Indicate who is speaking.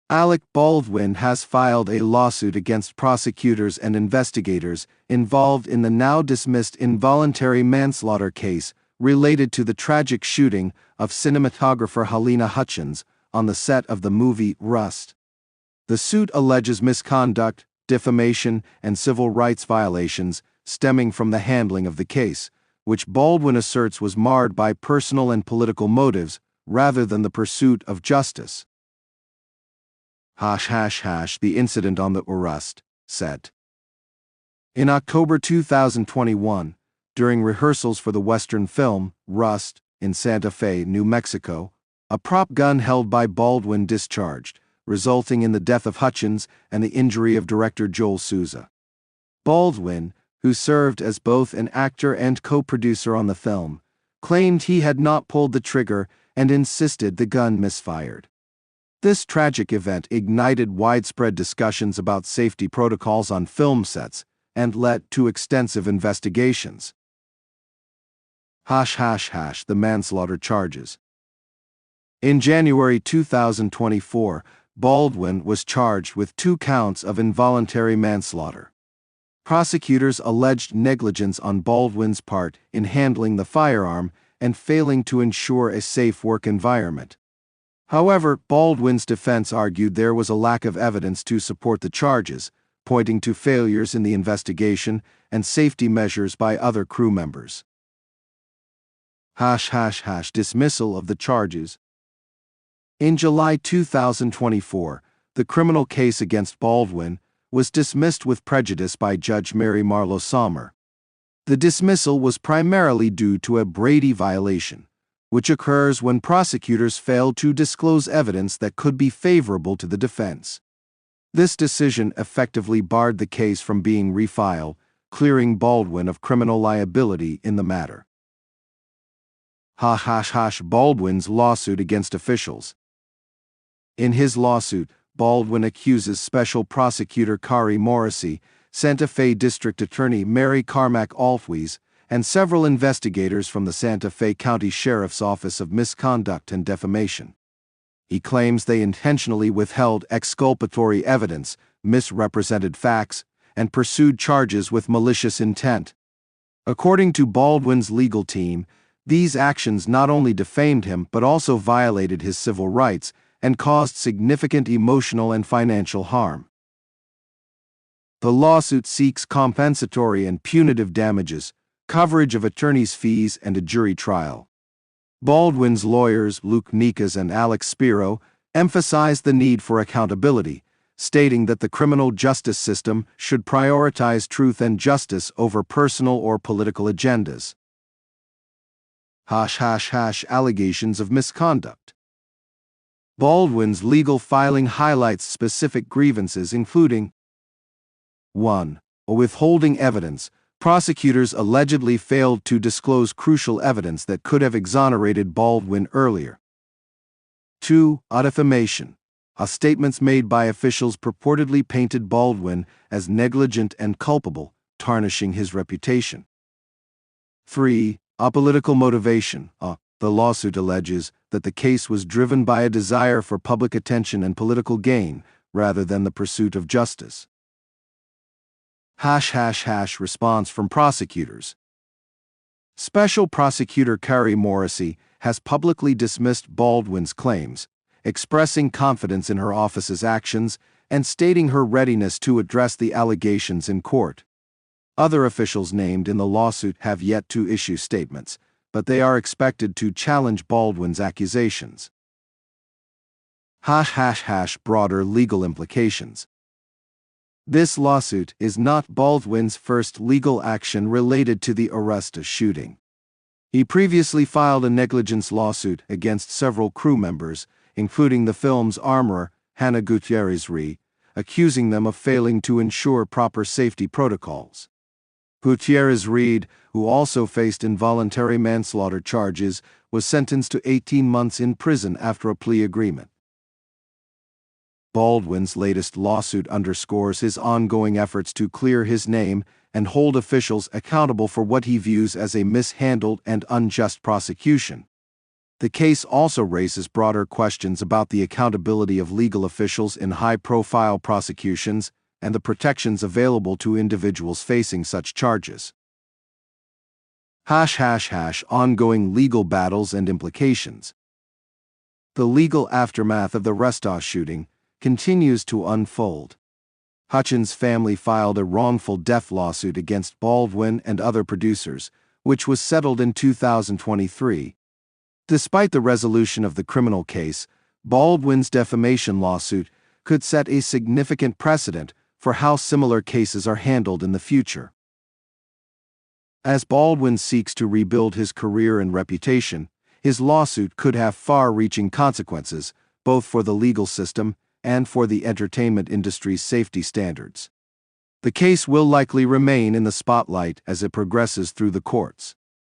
Speaker 1: Alec Baldwin has filed a lawsuit against prosecutors and investigators involved in the now-dismissed involuntary manslaughter case related to the tragic shooting of cinematographer Halyna Hutchins on the set of the movie Rust. The suit alleges misconduct, defamation, and civil rights violations stemming from the handling of the case, which Baldwin asserts was marred by personal and political motives rather than the pursuit of justice. The incident on the Rust set. In October 2021, during rehearsals for the Western film Rust in Santa Fe, New Mexico, a prop gun held by Baldwin discharged, resulting in the death of Hutchins and the injury of director Joel Souza. Baldwin, who served as both an actor and co-producer on the film, claimed he had not pulled the trigger and insisted the gun misfired. This tragic event ignited widespread discussions about safety protocols on film sets and led to extensive investigations. The manslaughter charges. In January 2024, Baldwin was charged with 2 counts of involuntary manslaughter. Prosecutors alleged negligence on Baldwin's part in handling the firearm and failing to ensure a safe work environment. However, Baldwin's defense argued there was a lack of evidence to support the charges, pointing to failures in the investigation and safety measures by other crew members. Dismissal of the charges. In July 2024, the criminal case against Baldwin was dismissed with prejudice by Judge Mary Marlowe Sommer. The dismissal was primarily due to a Brady violation, which occurs when prosecutors fail to disclose evidence that could be favorable to the defense. This decision effectively barred the case from being refiled, clearing Baldwin of criminal liability in the matter. Baldwin's lawsuit against officials. In his lawsuit, Baldwin accuses Special Prosecutor Kari Morrissey, Santa Fe District Attorney Mary Carmack Alfwies, and several investigators from the Santa Fe County Sheriff's Office of misconduct and defamation. He claims they intentionally withheld exculpatory evidence, misrepresented facts, and pursued charges with malicious intent. According to Baldwin's legal team, these actions not only defamed him but also violated his civil rights and caused significant emotional and financial harm. The lawsuit seeks compensatory and punitive damages, coverage of attorneys' fees, and a jury trial. Baldwin's lawyers, Luke Nikas and Alex Spiro, emphasized the need for accountability, stating that the criminal justice system should prioritize truth and justice over personal or political agendas. Allegations of misconduct. Baldwin's legal filing highlights specific grievances including 1. Withholding evidence. Prosecutors allegedly failed to disclose crucial evidence that could have exonerated Baldwin earlier. 2. Defamation. Statements made by officials purportedly painted Baldwin as negligent and culpable, tarnishing his reputation. 3. Political motivation. The lawsuit alleges that the case was driven by a desire for public attention and political gain, rather than the pursuit of justice. Response from prosecutors. Special Prosecutor Kari Morrissey has publicly dismissed Baldwin's claims, expressing confidence in her office's actions and stating her readiness to address the allegations in court. Other officials named in the lawsuit have yet to issue statements, but they are expected to challenge Baldwin's accusations. Broader legal implications. This lawsuit is not Baldwin's first legal action related to the Rust shooting. He previously filed a negligence lawsuit against several crew members, including the film's armorer, Hannah Gutierrez-Reed, accusing them of failing to ensure proper safety protocols. Gutierrez-Reed, who also faced involuntary manslaughter charges, was sentenced to 18 months in prison after a plea agreement. Baldwin's latest lawsuit underscores his ongoing efforts to clear his name and hold officials accountable for what he views as a mishandled and unjust prosecution. The case also raises broader questions about the accountability of legal officials in high-profile prosecutions and the protections available to individuals facing such charges. Ongoing legal battles and implications. The legal aftermath of the Restow shooting continues to unfold. Hutchins' family filed a wrongful death lawsuit against Baldwin and other producers, which was settled in 2023. Despite the resolution of the criminal case, Baldwin's defamation lawsuit could set a significant precedent for how similar cases are handled in the future. As Baldwin seeks to rebuild his career and reputation, his lawsuit could have far-reaching consequences, both for the legal system and for the entertainment industry's safety standards. The case will likely remain in the spotlight as it progresses through the courts.